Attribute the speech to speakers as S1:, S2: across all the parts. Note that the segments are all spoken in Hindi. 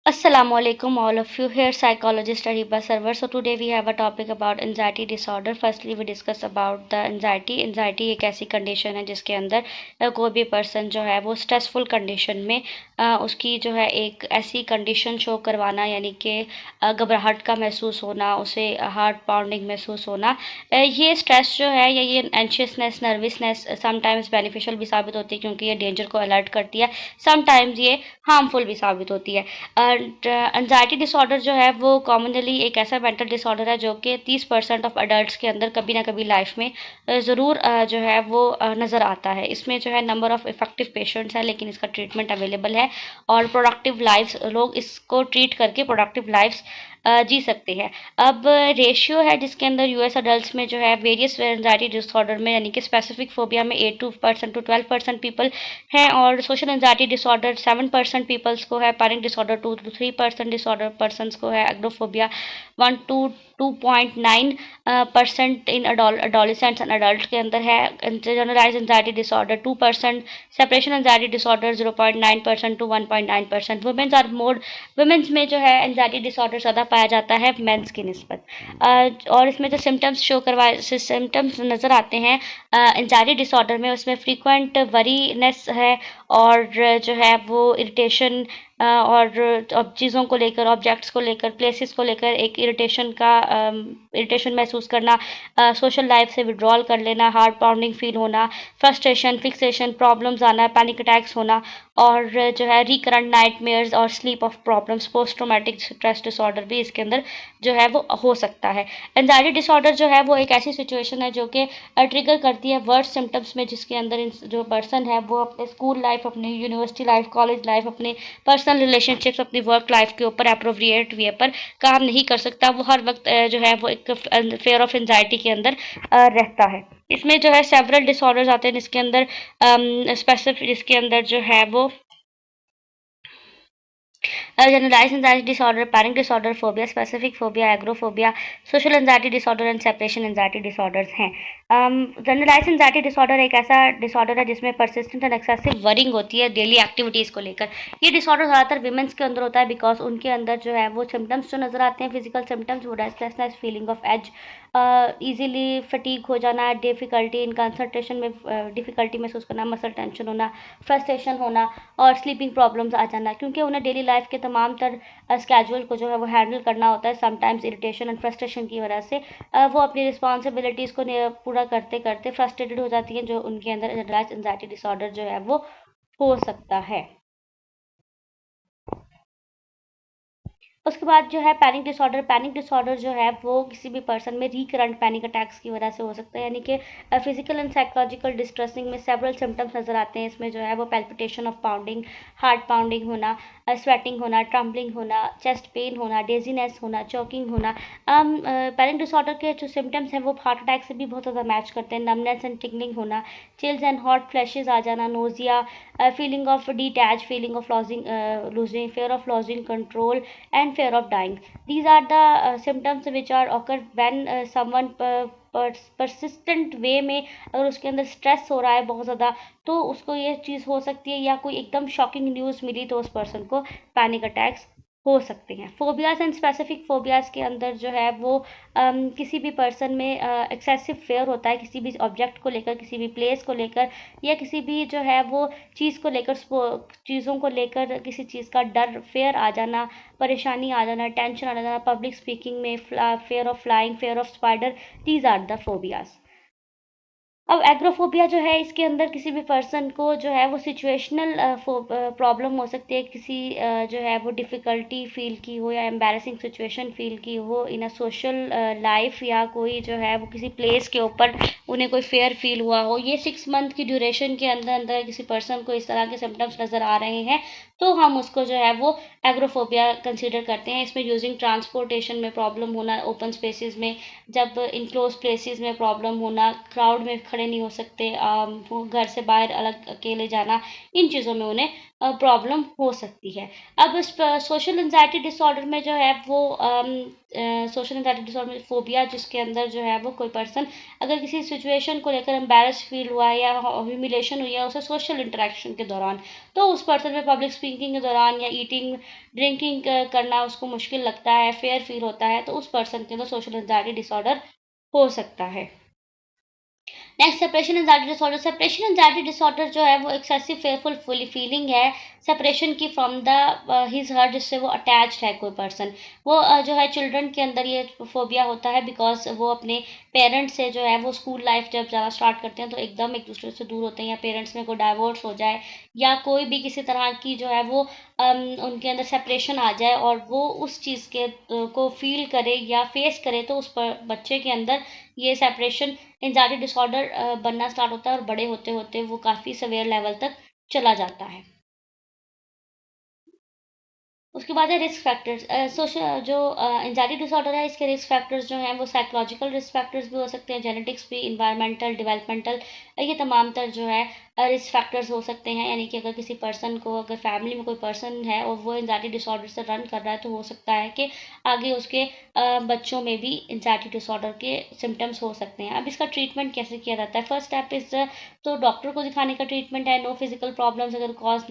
S1: Assalamualaikum all of you, here psychologist Ariba Sarwar. So today we have a topic about anxiety disorder. Firstly we discuss about the anxiety एक ऐसी condition है जिसके अंदर कोई भी person जो है वो stressful condition में उसकी जो है एक ऐसी condition show करवाना, यानी कि घबराहट का महसूस होना, उसे heart pounding महसूस होना, ये stress जो है या ये anxiousness nervousness sometimes beneficial भी साबित होती है क्योंकि ये danger को alert करती है, sometimes ये harmful भी साबित होती है। एनजाइटी डिसऑर्डर जो है वो कॉमनली एक ऐसा मेंटल डिसऑर्डर है जो कि 30% ऑफ अडल्ट्स के अंदर कभी ना कभी लाइफ में ज़रूर जो है वो नज़र आता है। इसमें जो है नंबर ऑफ़ इफ़ेक्टिव पेशेंट्स हैं, लेकिन इसका ट्रीटमेंट अवेलेबल है और प्रोडक्टिव लाइफ्स लोग इसको ट्रीट करके प्रोडक्टिव लाइफ्स जी सकते हैं। अब रेशियो है जिसके अंदर यूएस अडल्ट्स में जो है वेरियस एंजाइटी डिसऑर्डर में, यानी कि स्पेसिफिक फोबिया में 8% टू 12% पीपल हैं, और सोशल एंजाइटी डिसऑर्डर 7% पीपल्स को है, panic disorder 2 to 3% disorder persons को है, agoraphobia 1 to 2.9% in adolescents and adult के अंदर है, generalize anxiety disorder 2%, separation anxiety disorder 0.9% to 1.9%। Womens are more, womens में जो है एंजाइटी डिसऑर्डर ज़्यादा पाया जाता है मेंस की निस्बत। और इसमें जो सिम्टम्स शो करवा सिम्टम्स नज़र आते हैं एंजाइटी डिसऑर्डर में, उसमें फ्रीक्वेंट वरीनेस है, और जो है वो इरिटेशन और अब चीज़ों को लेकर, ऑब्जेक्ट्स को लेकर, प्लेसेस को लेकर एक इरिटेशन महसूस करना, सोशल लाइफ से विड्रॉल कर लेना, हार्ट पाउंडिंग फील होना, फ्रस्ट्रेशन, फिक्सेशन प्रॉब्लम्स आना, पैनिक अटैक्स होना, और जो है रिकरेंट नाइटमेयर्स और sleep of problems, post traumatic stress disorder भी इसके अंदर जो है वो हो सकता है। एंजाइटी डिसऑर्डर जो है वो एक ऐसी सिचुएशन है जो कि ट्रिगर करती है वर्स्ट सिम्टम्स में, जिसके अंदर जो पर्सन है वो अपने स्कूल लाइफ, अपनी यूनिवर्सिटी लाइफ, कॉलेज लाइफ, अपने पर्सनल रिलेशनशिप्स, अपनी वर्क लाइफ के ऊपर अप्रोप्रिएट वे पर काम नहीं कर सकता। वो हर वक्त जो है वो एक फेयर ऑफ एंजाइटी के अंदर रहता है। इसमें जो है सेवरल डिसऑर्डर्स आते हैं जिसके अंदर स्पेसिफिक, जिसके अंदर जो है वो generalized anxiety disorder, panic disorder, phobia, specific phobia, agoraphobia, social anxiety disorder and separation anxiety disorders हैं। जनरलाइज एंजाइटी डिसऑर्डर एक ऐसा डिसऑर्डर है जिसमें परसिस्टेंट एंड एक्सेसिव वरिंग होती है डेली एक्टिविटीज़ को लेकर। ये डिसऑर्डर ज़्यादातर विमेंस के अंदर होता है बिकॉज उनके अंदर जो है वो सिम्टम्स जो नज़र आते हैं, फिजिकल सिम्टम्स, वो restlessness, feeling of edge, easily fatigue हो जाना, डिफ़िकल्टी इन कंसंट्रेशन में, डिफ़िकल्टी महसूस करना, मसल टेंशन होना, फ्रस्ट्रेशन होना, और स्लीपिंग प्रॉब्लम्स आ जाना, क्योंकि उन्हें डेली लाइफ के तमाम तर स्केड्यूल को जो है वो हैंडल करना होता है। समटाइम्स इरिटेशन एंड फ्रस्ट्रेशन की वजह से वो अपनी रिस्पॉन्सिबिलिटीज़ को पूरा करते करते फ्रस्ट्रेटेड हो जाती हैं, जो उनके अंदर जनरलाइज एंजाइटी डिसऑर्डर जो है वो हो सकता है। उसके बाद जो है पैनिक डिसऑर्डर जो है वो किसी भी पर्सन में रिकरेंट पैनिक अटैक्स की वजह से हो सकता है, यानी कि फिजिकल एंड साइकोलॉजिकल डिस्ट्रेसिंग में सेवरल सिम्टम्स नज़र आते हैं। इसमें जो है वो palpitation of pounding, heart pounding होना, स्वेटिंग होना, ट्रम्बलिंग होना, चेस्ट पेन होना, डेजीनेस होना, चोकिंग होना। पैनिक डिसऑर्डर के जो सिम्टम्स हैं वो हार्ट अटैक से भी बहुत ज़्यादा मैच करते हैं। नमनेस एंड टिंगलिंग होना, चिल्स एंड हॉट फ्लैशेज आ जाना, nausea, feeling of detach, feeling of losing, fear of losing control and fear of dying. These are the symptoms which are occur when someone persistent वे में अगर उसके अंदर स्ट्रेस हो रहा है बहुत ज़्यादा, तो उसको ये चीज़ हो सकती है, या कोई एकदम शॉकिंग न्यूज़ मिली तो उस पर्सन को पैनिक अटैक्स हो सकते हैं। फोबियाज़ एंड स्पेसिफिक फोबियाज़ के अंदर जो है वो किसी भी पर्सन में एक्सेसिव फेयर होता है, किसी भी ऑब्जेक्ट को लेकर, किसी भी प्लेस को लेकर, या किसी भी जो है वो चीज़ को लेकर, चीज़ों को लेकर किसी चीज़ का डर, फेयर आ जाना, परेशानी आ जाना, टेंशन आ जाना, पब्लिक स्पीकिंग में, fear of flying, fear of spider, these are the phobias. अब एग्रोफोबिया जो है इसके अंदर किसी भी पर्सन को जो है वो सिचुएशनल प्रॉब्लम हो सकती है, किसी जो है वो डिफ़िकल्टी फ़ील की हो, या एम्बैरेसिंग सिचुएशन फ़ील की हो इन अ सोशल लाइफ, या कोई जो है वो किसी प्लेस के ऊपर उन्हें कोई फेयर फ़ील हुआ हो। ये 6 मंथ की ड्यूरेशन के अंदर अंदर किसी पर्सन को इस तरह के सिम्टम्स नज़र आ रहे हैं, तो हम उसको जो है वो एग्रोफोबिया कंसिडर करते हैं। इसमें यूजिंग ट्रांसपोर्टेशन में प्रॉब्लम होना, ओपन स्पेसेस में, जब इनक्लोज प्लेसेस में प्रॉब्लम होना, क्राउड में खड़े खड़े नहीं हो सकते, वो घर से बाहर अलग अकेले जाना, इन चीज़ों में उन्हें प्रॉब्लम हो सकती है। अब सोशल एंजाइटी डिसऑर्डर में जो है वो सोशल एंजाइटी डिसऑर्डर में फोबिया, जिसके अंदर जो है वो कोई पर्सन अगर किसी सिचुएशन को लेकर एम्बैरस फील हुआ है या ह्यूमिलेशन हुई है उसे सोशल इंटरेक्शन के दौरान, तो उस पर्सन में पब्लिक स्पीकिंग के दौरान या ईटिंग ड्रिंकिंग करना उसको मुश्किल लगता है, फेयर फील होता है, तो उस पर्सन के अंदर सोशल एंजाइटी डिसऑर्डर हो सकता है। Next separation anxiety disorder. Separation anxiety disorder जो है वो एक्सेसिव फेयरफुल फीलिंग है सेपरेशन की फ्रॉम द हिज हर, जिससे वो अटैच्ड है कोई पर्सन। वो जो है चिल्ड्रन के अंदर ये फोबिया होता है बिकॉज वो अपने पेरेंट्स से जो है वो स्कूल लाइफ जब ज़्यादा स्टार्ट करते हैं तो एकदम एक दूसरे से दूर होते हैं, या पेरेंट्स में कोई डाइवोर्स हो जाए या कोई भी किसी तरह की जो है वो उनके अंदर सेपरेशन आ जाए और वो उस चीज़ के को फील करे या फेस करे, तो उस पर बच्चे के अंदर ये सेपरेशन एंजाइटी डिसऑर्डर बनना स्टार्ट होता है और बड़े होते होते वो काफ़ी सवेयर लेवल तक चला जाता है। उसके बाद है रिस्क फैक्टर्स। सोशल जो एंजाइटी डिसऑर्डर है इसके रिस्क फैक्टर्स जो हैं वो साइकोलॉजिकल रिस्क फैक्टर्स भी हो सकते हैं, जेनेटिक्स भी, इन्वायरमेंटल, डेवलपमेंटल, ये तमाम तर जो है रिस्क फैक्टर्स हो सकते हैं। यानी कि अगर किसी पर्सन को, अगर फैमिली में कोई पर्सन है और वो एंजाइटी डिसऑर्डर से रन कर रहा है, तो हो सकता है कि आगे उसके बच्चों में भी एंजाइटी डिसऑर्डर के सिम्टम्स हो सकते हैं। अब इसका ट्रीटमेंट कैसे किया जाता है? फर्स्ट स्टेप इज तो डॉक्टर को दिखाने का ट्रीटमेंट है। नो फिजिकल प्रॉब्लम्स, अगर कॉज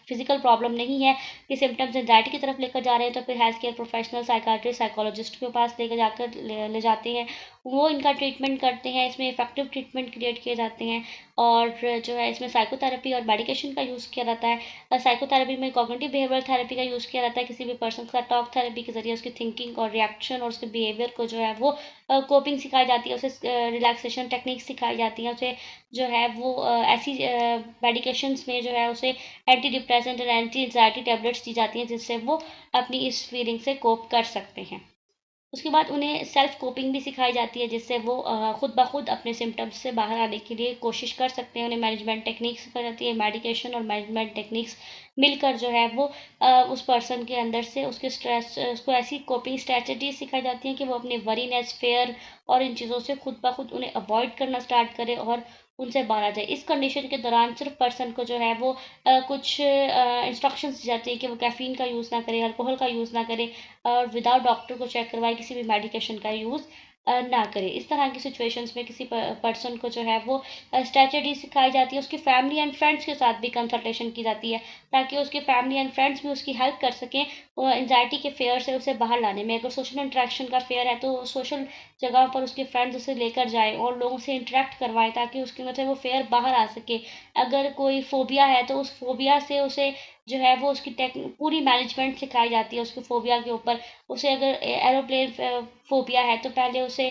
S1: फिजिकल प्रॉब्लम नहीं है, ये सिम्टम्स एंजाइटी की तरफ लेकर जा रहे हैं, तो फिर health care professional, psychiatrist, psychologist के पास लेकर जाकर ले जाते हैं। वो इनका ट्रीटमेंट करते हैं, इसमें इफेक्टिव ट्रीटमेंट क्रिएट किए जाते हैं और जो है इसमें साइकोथेरेपी और मेडिकेशन का यूज़ किया जाता है। साइकोथेरेपी में कॉग्निटिव बिहेवियर थेरेपी का यूज़ किया जाता है, किसी भी पर्सन के साथ टॉक थेरेपी के जरिए उसकी थिंकिंग और रिएक्शन और उसके बिहेवियर को जो है वो कोपिंग सिखाई जाती है, उसे रिलैक्सेशन टेक्निक सिखाई जाती है, उसे जो है वो ऐसी मेडिकेशंस में जो है उसे एंटी डिप्रेसेंट और एंटी एंजाइटी टैबलेट्स दी जाती हैं जिससे वो अपनी इस फीलिंग से कोप कर सकते हैं। उसके बाद उन्हें सेल्फ कोपिंग भी सिखाई जाती है जिससे वो खुद ब खुद अपने सिम्टम्स से बाहर आने के लिए कोशिश कर सकते हैं। उन्हें मैनेजमेंट टेक्निक्स सिखाई जाती है, मेडिकेशन और मैनेजमेंट टेक्निक्स मिलकर जो है वो उस पर्सन के अंदर से उसके स्ट्रेस, उसको ऐसी कोपिंग स्ट्रैटेजी सिखाई जाती हैं कि वो अपने वरीनेस, फेयर और इन चीज़ों से खुद ब खुद उन्हें अवॉइड करना स्टार्ट करे और उनसे बाहर आ जाए। इस कंडीशन के दौरान सिर्फ पर्सन को जो है वो कुछ इंस्ट्रक्शंस दी जाती है कि वो कैफ़ीन का यूज़ ना करे, अल्कोहल का यूज़ ना करे और विदाउट डॉक्टर को चेक करवाए किसी भी मेडिकेशन का यूज़ ना करे। इस तरह की सिचुएशंस में किसी पर्सन को जो है वो स्ट्रैटेजी सिखाई जाती है। उसकी फैमिली एंड फ्रेंड्स के साथ भी कंसल्टेशन की जाती है ताकि उसके फैमिली एंड फ्रेंड्स भी उसकी हेल्प कर सकें एंजाइटी के फेयर से उसे बाहर लाने में। अगर सोशल इंटरेक्शन का फेयर है तो सोशल जगह पर उसके फ्रेंड्स उसे लेकर जाए और लोगों से इंटरेक्ट करवाएं ताकि उसके अंदर से वो फेयर बाहर आ सके। अगर कोई फोबिया है तो उस फोबिया से उसे जो है वो उसकी पूरी मैनेजमेंट सिखाई जाती है उसके फोबिया के ऊपर। उसे अगर एरोप्लेन फोबिया है तो पहले उसे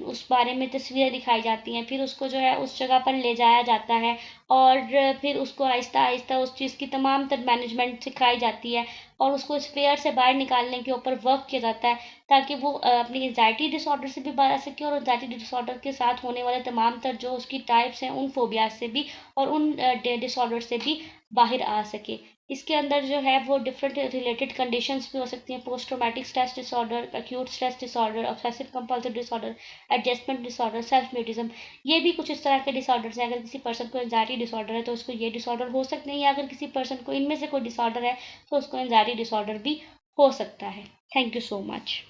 S1: उस बारे में तस्वीरें दिखाई जाती हैं, फिर उसको जो है उस जगह पर ले जाया जाता है और फिर उसको आहिस्ता आहिस्ता उस चीज़ की तमाम तर मैनेजमेंट सिखाई जाती है और उसको इस फेयर से बाहर निकालने के ऊपर वर्क किया जाता है ताकि वो अपनी एंजाइटी डिसऑर्डर से भी बाहर आ सके और एंजाइटी डिसऑर्डर के साथ होने वाले तमाम तर जो उसकी टाइप्स हैं उन फोबिया से भी और उन डिसऑर्डर से भी बाहर आ सके। इसके अंदर जो है वो डिफरेंट रिलेटेड कंडीशंस भी हो सकती हैं, post traumatic stress disorder, acute stress disorder, obsessive compulsive disorder, adjustment disorder, self mutism, ये भी कुछ इस तरह के डिसऑर्डर्स हैं। अगर किसी पर्सन को एंजाइटी डिसऑर्डर है तो उसको ये डिसऑर्डर हो सकते हैं, या अगर किसी पर्सन को इनमें से कोई डिसऑर्डर है तो उसको एंजाइटी डिसऑर्डर भी हो सकता है। Thank you so much.